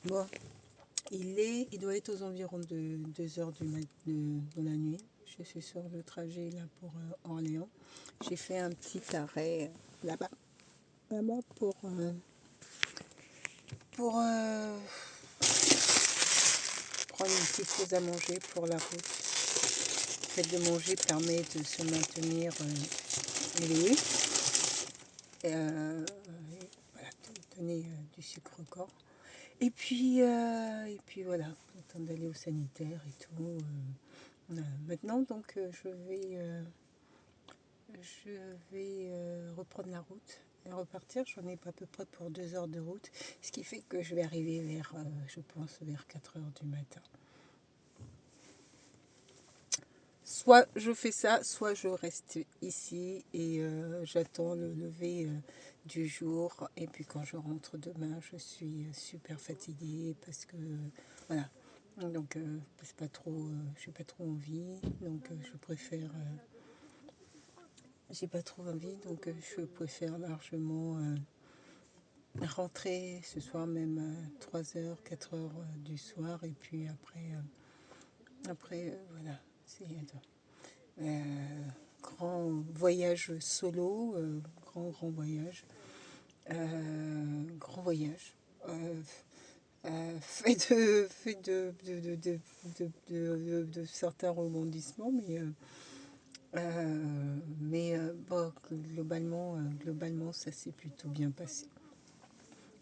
Bon, il doit être aux environs de 2 heures de la nuit. Je suis sur le trajet là pour Orléans. J'ai fait un petit arrêt là-bas, là-bas pour prendre une petite chose à manger pour la route. Le fait de manger permet de se maintenir éveillé et voilà, de donner du sucre au corps. Et puis voilà, le temps d'aller au sanitaire et tout. Maintenant, donc, je vais reprendre la route et repartir. J'en ai à peu près pour 2 heures de route, ce qui fait que je vais arriver je pense, vers 4 heures du matin. Soit je fais ça, soit je reste ici et j'attends le lever du jour. Et puis quand je rentre demain, je suis super fatiguée parce que voilà. Donc c'est pas trop, j'ai pas trop envie. Donc je préfère, j'ai pas trop envie. Donc je préfère largement rentrer ce soir même à 3 heures, 4 heures du soir. Et puis après voilà. C'est grand voyage solo, grand voyage, grand voyage. Fait de certains rebondissements, mais bon, globalement, ça s'est plutôt bien passé.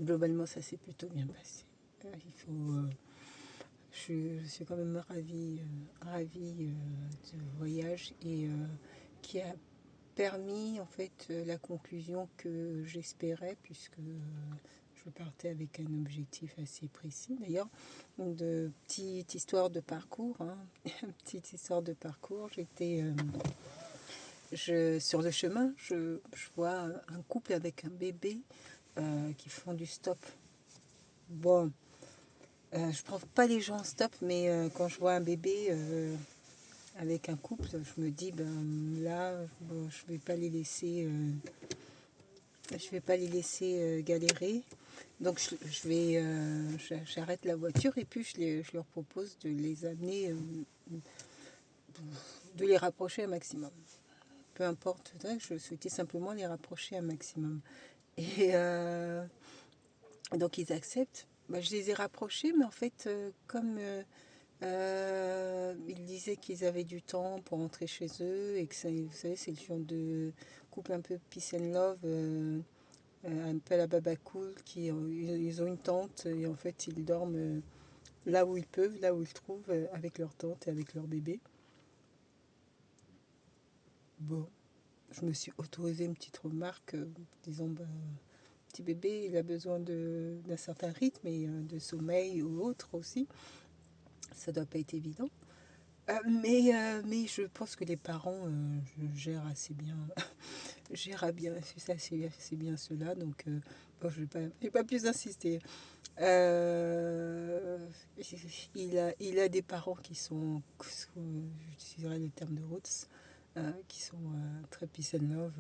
Globalement, ça s'est plutôt bien passé. Je suis quand même ravie du voyage et qui a permis en fait la conclusion que j'espérais puisque je partais avec un objectif assez précis. D'ailleurs, de petite histoire de parcours, hein, petite histoire de parcours. Sur le chemin, je vois un couple avec un bébé qui font du stop. Bon, je prends pas les gens en stop, mais quand je vois un bébé avec un couple, je me dis ben là, bon, je vais pas les laisser galérer. Donc j'arrête la voiture et puis je leur propose de les amener, de les rapprocher un maximum. Peu importe, je souhaitais simplement les rapprocher un maximum. Et donc ils acceptent. Bah, je les ai rapprochés, mais en fait, comme ils disaient qu'ils avaient du temps pour rentrer chez eux et que ça, vous savez, c'est le genre de couple un peu peace and love, un peu à la baba cool, ils ont une tente et en fait ils dorment là où ils peuvent, là où ils trouvent, avec leur tante et avec leur bébé. Bon, je me suis autorisé une petite remarque, disant, ben, petit bébé, il a besoin d'un certain rythme et de sommeil ou autre aussi. Ça doit pas être évident. Mais je pense que les parents gèrent assez bien, gèrent bien, c'est bien cela. Donc, bon, je vais pas plus insister. Euh, il a des parents qui sont, j'utiliserai le terme de roots, qui sont très peace and love.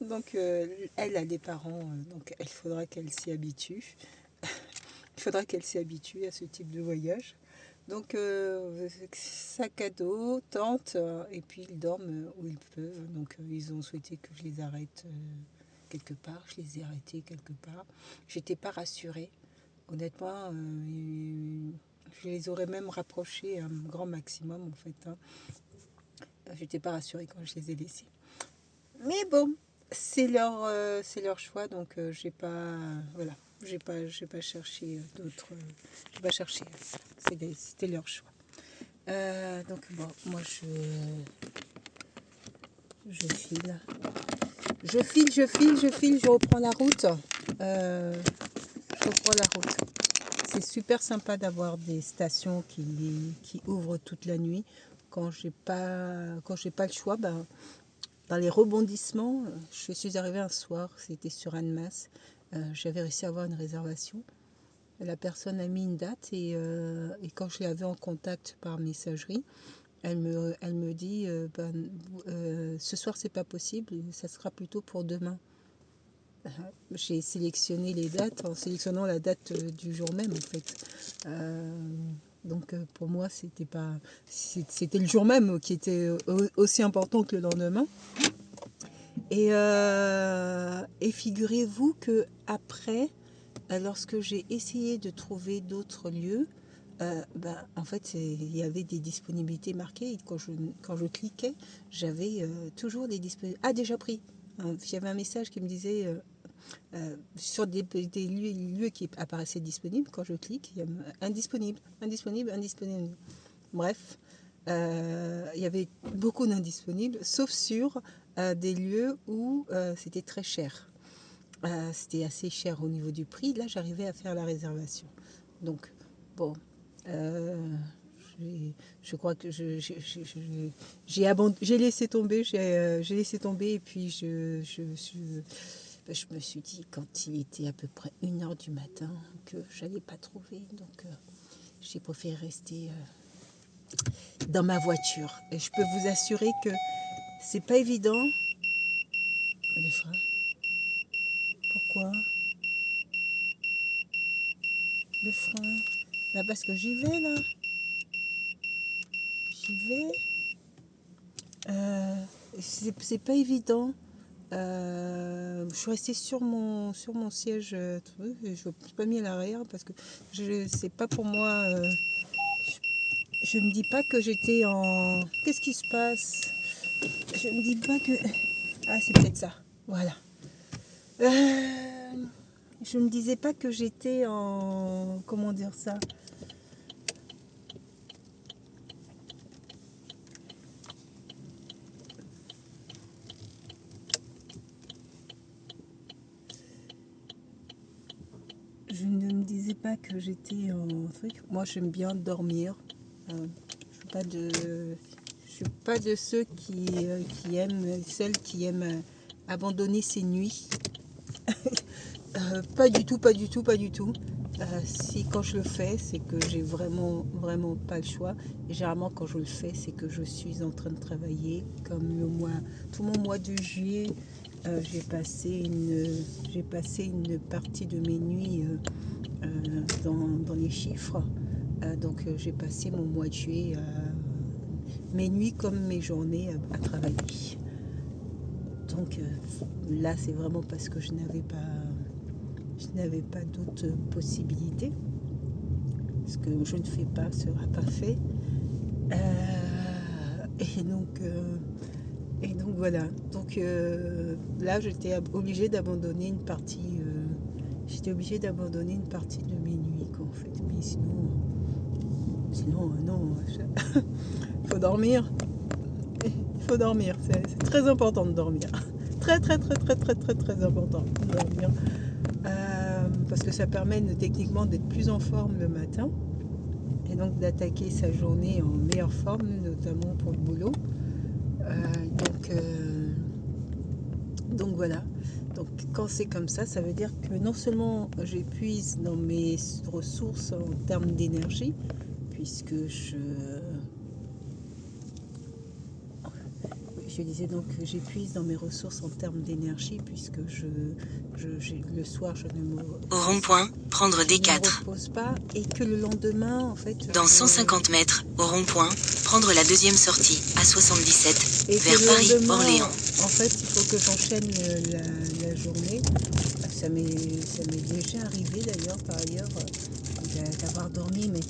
Donc, elle a des parents, donc il faudra qu'elle s'y habitue. Il faudra qu'elle s'y habitue à ce type de voyage. Donc, sac à dos, tente, et puis ils dorment où ils peuvent. Donc, ils ont souhaité que je les arrête quelque part. Je les ai arrêtés quelque part. J'étais pas rassurée. Honnêtement, je les aurais même rapprochés un grand maximum, en fait. Hein. J'étais pas rassurée quand je les ai laissés. Mais bon, c'est leur choix, donc j'ai pas, voilà, j'ai pas cherché d'autres, j'ai pas cherché. C'était leur choix. Donc bon, moi je reprends la route. Euh, je reprends la route. C'est super sympa d'avoir des stations qui ouvrent toute la nuit. Quand j'ai pas le choix, ben, dans les rebondissements, je suis arrivée un soir, c'était sur Annemasse. J'avais réussi à avoir une réservation. La personne a mis une date et quand je l'avais en contact par messagerie, elle me dit ce soir c'est pas possible, ça sera plutôt pour demain. j'ai sélectionné les dates en sélectionnant la date du jour même en fait. Donc pour moi c'était le jour même qui était aussi important que le lendemain. Et figurez-vous que après, lorsque j'ai essayé de trouver d'autres lieux, en fait, il y avait des disponibilités marquées. Et quand je cliquais, j'avais toujours des disponibilités. Ah, déjà pris. J'avais un message qui me disait sur des lieux qui apparaissaient disponibles. Quand je clique, il y a indisponible, indisponible, indisponible. Bref, il y avait beaucoup d'indisponibles, sauf sur des lieux où c'était très cher. C'était assez cher au niveau du prix. Là, j'arrivais à faire la réservation. Donc, bon, je crois que j'ai laissé tomber, j'ai laissé tomber et puis je me suis dit quand il était à peu près 1h du matin que j'allais pas trouver. Donc, j'ai préféré rester dans ma voiture. Et je peux vous assurer que c'est pas évident. Le frein. Pourquoi le frein? Là, parce que j'y vais là. J'y vais. C'est pas évident. Je suis restée sur mon siège. Je ne suis pas mis à l'arrière parce que c'est pas pour moi. Je me dis pas que j'étais en. Qu'est-ce qui se passe? Je me dis pas que. Ah, c'est peut-être ça. Voilà. Je me disais pas que j'étais en. Comment dire ça? Je ne me disais pas que j'étais en truc. Moi, j'aime bien dormir. Je suis pas de ceux qui aiment, celles qui aiment abandonner ses nuits. Pas du tout, pas du tout, pas du tout. Si quand je le fais, c'est que j'ai vraiment, vraiment pas le choix. Et généralement, quand je le fais, c'est que je suis en train de travailler. Comme tout mon mois de juillet, j'ai passé une partie de mes nuits dans les chiffres. Donc j'ai passé mon mois de juillet, mes nuits comme mes journées à travailler. Donc là, c'est vraiment parce que je n'avais pas d'autres possibilités. Ce que je ne fais pas sera pas fait. Et donc voilà. Donc là, j'étais obligée d'abandonner une partie. J'étais obligée d'abandonner une partie de mes nuits, quoi, en fait. Mais sinon, non. Il faut dormir. Il faut dormir. C'est très important de dormir. Très, très, très, très, très, très, très important de dormir. Parce que ça permet techniquement d'être plus en forme le matin et donc d'attaquer sa journée en meilleure forme, notamment pour le boulot. Donc voilà. Donc quand c'est comme ça veut dire que non seulement j'épuise dans mes ressources en termes d'énergie, puisque je disais donc que j'épuise dans mes ressources en termes d'énergie, puisque le soir je ne me Au rond-point, prendre D4. repose pas, et que le lendemain en fait dans 150 mètres, au rond-point, prendre la deuxième sortie à 77 et vers Paris-Orléans. En fait, il faut que j'enchaîne la journée. Ça m'est déjà arrivé d'ailleurs par ailleurs d'avoir dormi mais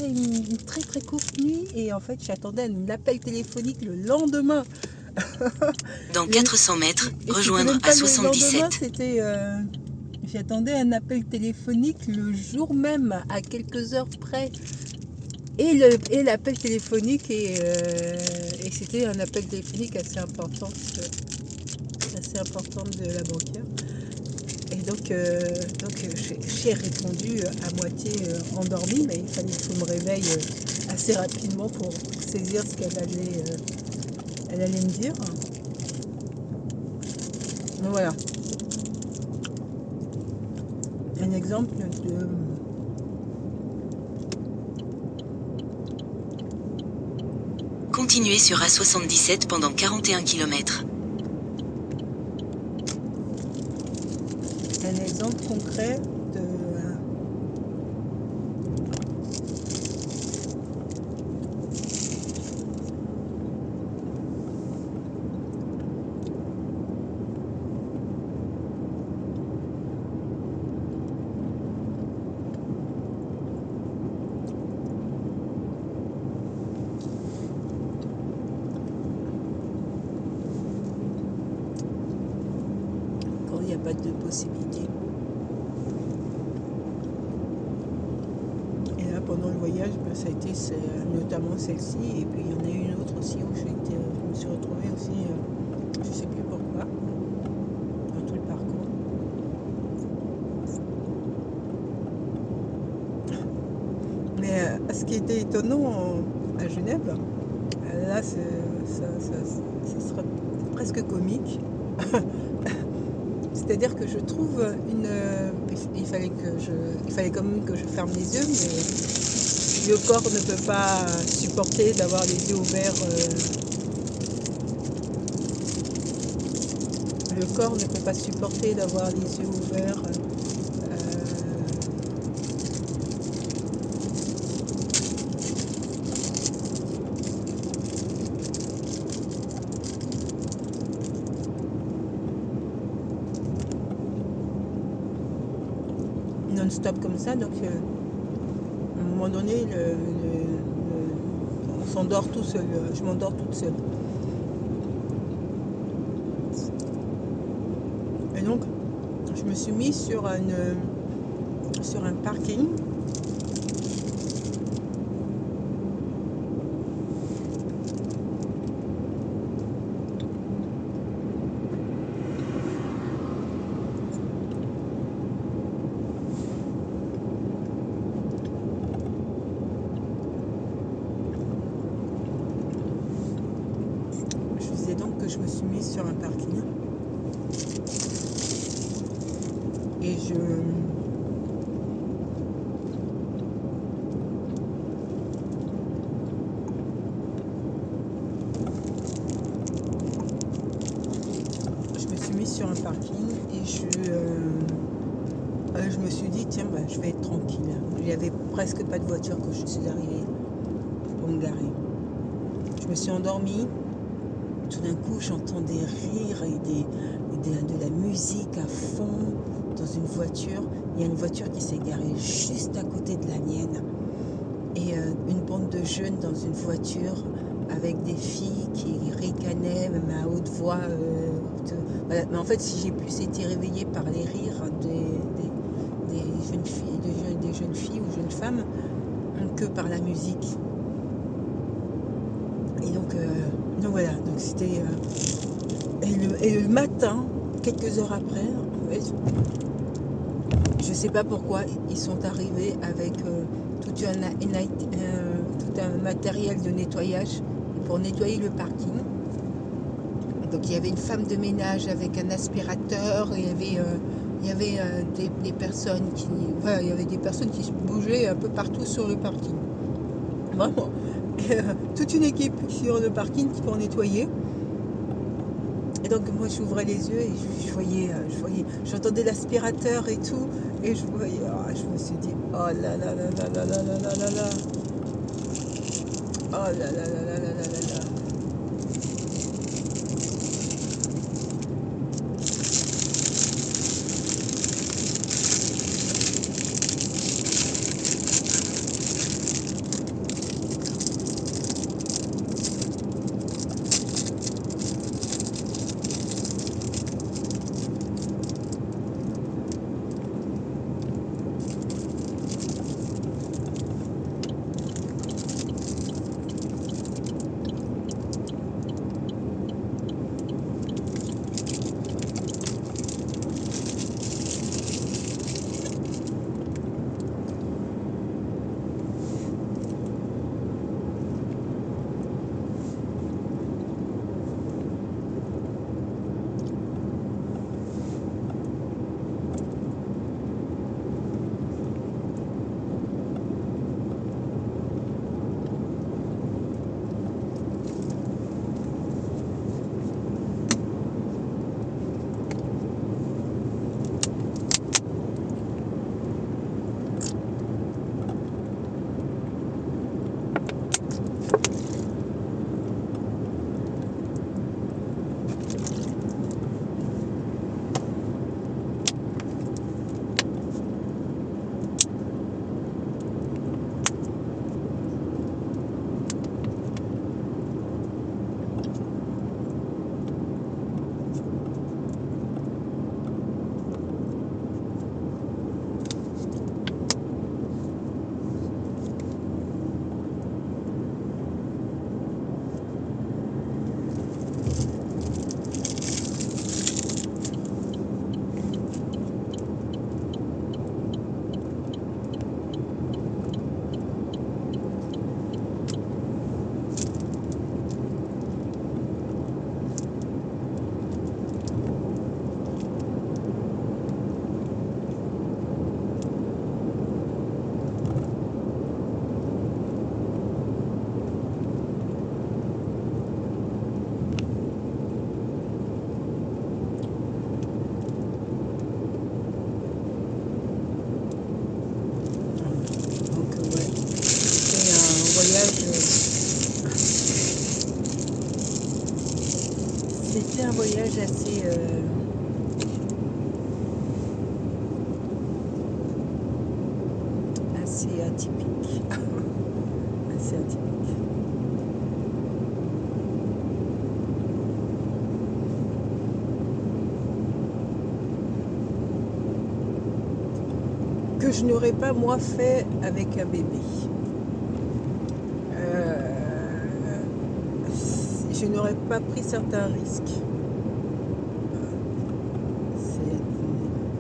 une très très courte nuit, et en fait j'attendais un appel téléphonique le lendemain. Dans 400 mètres, rejoindre à 77. J'attendais un appel téléphonique le jour même, à quelques heures près. Et l'appel téléphonique, et c'était un appel téléphonique assez important de la banquière. Et donc j'ai répondu à moitié endormie, mais il fallait que je me réveille assez rapidement pour saisir ce qu'elle allait me dire. Donc voilà. Un exemple de... Continuez sur A77 pendant 41 km. exemple concret de... quand il n'y a pas de possibilité. Et là, pendant le voyage, ben, ça a été notamment celle-ci. Et puis, il y en a une autre aussi où je me suis retrouvée aussi, je ne sais plus pourquoi, dans tout le parcours. Mais ce qui était étonnant à Genève, là, ça sera presque comique. C'est-à-dire que je trouve il fallait quand même que je ferme les yeux, mais le corps ne peut pas supporter d'avoir les yeux ouverts. Le corps ne peut pas supporter d'avoir les yeux ouverts. Non-stop comme ça, donc à un moment donné on s'endort tout seul, je m'endors toute seule. Et donc je me suis mise sur un parking. Je disais donc que je me suis mise sur un parking et je me suis mise sur un parking et je me suis dit tiens, bah, je vais être tranquille. Il n'y avait presque pas de voiture quand je suis arrivée pour me garer. Je me suis endormie. Tout d'un coup, j'entends des rires et de la musique à fond dans une voiture. Il y a une voiture qui s'est garée juste à côté de la mienne. Et une bande de jeunes dans une voiture avec des filles qui ricanaient, même à haute voix. Voilà. Mais en fait, si j'ai plus été réveillée par les rires des jeunes filles ou jeunes femmes que par la musique. Et donc voilà, donc c'était et le matin, quelques heures après, en fait, je sais pas pourquoi ils sont arrivés avec tout un matériel de nettoyage pour nettoyer le parking. Donc il y avait une femme de ménage avec un aspirateur, il y avait des personnes il y avait des personnes qui se bougeaient un peu partout sur le parking. Vraiment. Toute une équipe sur le parking pour nettoyer. Et donc moi j'ouvrais les yeux et je voyais, j'entendais l'aspirateur et tout, et je voyais, je me suis dit, oh là là là là là là là là là là, oh là là là là là là là là. un voyage assez assez atypique. Assez atypique. Que je n'aurais pas moi fait avec un bébé. Je n'aurais pas pris certains risques.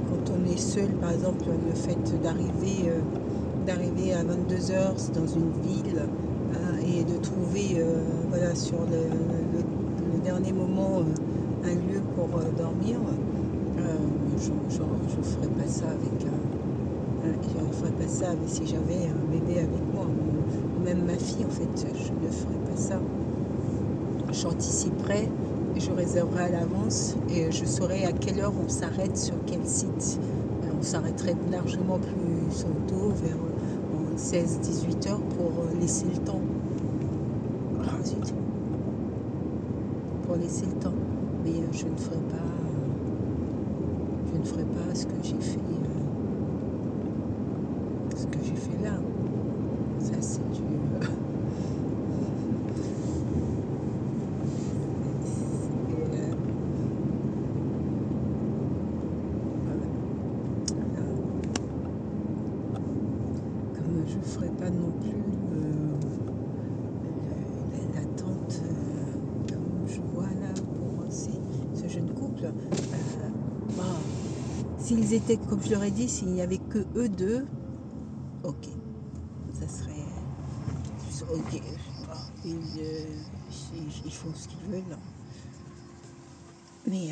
Quand on est seul, par exemple, le fait d'arriver à 22 heures dans une ville et de trouver voilà, sur le dernier moment un lieu pour dormir, je ferais pas ça avec je ferais pas ça si j'avais un bébé avec moi, ou même ma fille en fait, je ne ferais pas ça. J'anticiperais, je réserverais à l'avance et je saurais à quelle heure on s'arrête sur quel site. On s'arrêterait largement plus tôt, vers 16-18 heures pour laisser le temps. Ah, zut. Pour laisser le temps. Mais je ne ferai pas ce que j'ai fait. Ce que j'ai fait là. Ça c'est du. Comme je ferai pas non plus l'attente comme je vois là pour ce jeune couple. Bon, s'ils étaient, comme je leur ai dit, s'il n'y avait que eux deux, ok, ça serait ok. Ils font ce qu'ils veulent. Mais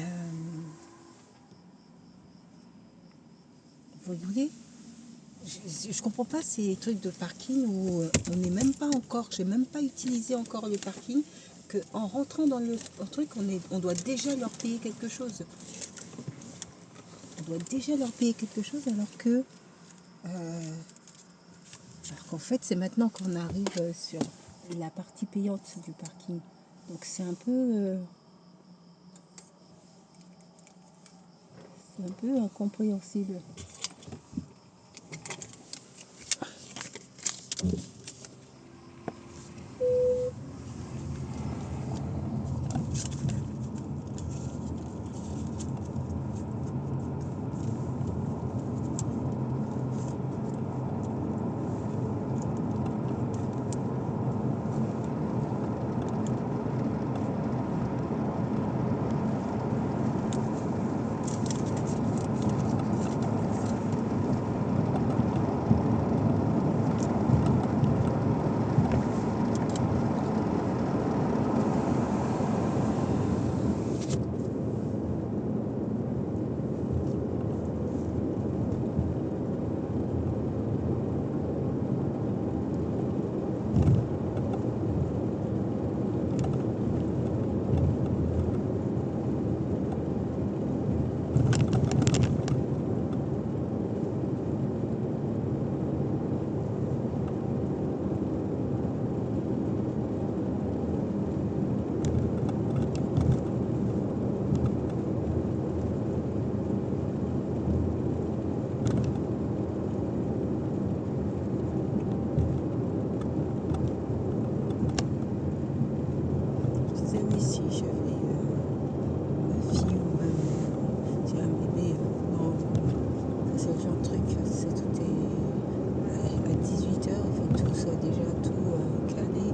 vous voulez, je comprends pas ces trucs de parking où on n'est même pas encore, j'ai même pas utilisé encore le parking, que en rentrant dans le truc, on doit déjà leur payer quelque chose. On doit déjà leur payer quelque chose alors qu'en fait c'est maintenant qu'on arrive sur la partie payante du parking. Donc c'est un peu incompréhensible. Si j'avais ma fille ou même si un bébé, non, c'est le genre de truc, c'est tout est à 18 heures, il faut que tout soit déjà tout calé.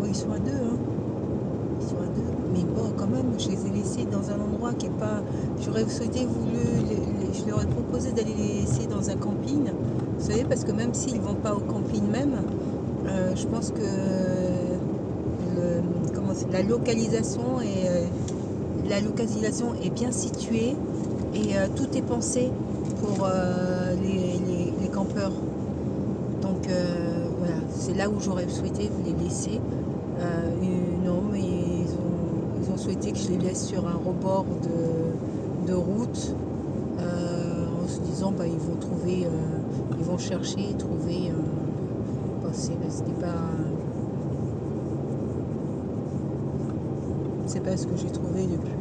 Ils sont à deux, hein. Ils sont à deux. Mais bon, quand même, je les ai laissés dans un endroit qui est pas. J'aurais souhaité je leur ai proposé d'aller les laisser dans un camping. Vous savez, parce que même s'ils vont pas au camping même, je pense que la localisation est bien située et tout est pensé pour les campeurs. Donc voilà, c'est là où j'aurais souhaité les laisser. Non, mais ils ont souhaité que je les laisse sur un rebord de route, en se disant bah, ils vont trouver, ils vont chercher, trouver. Bah, c'est pas ce que j'ai trouvé depuis.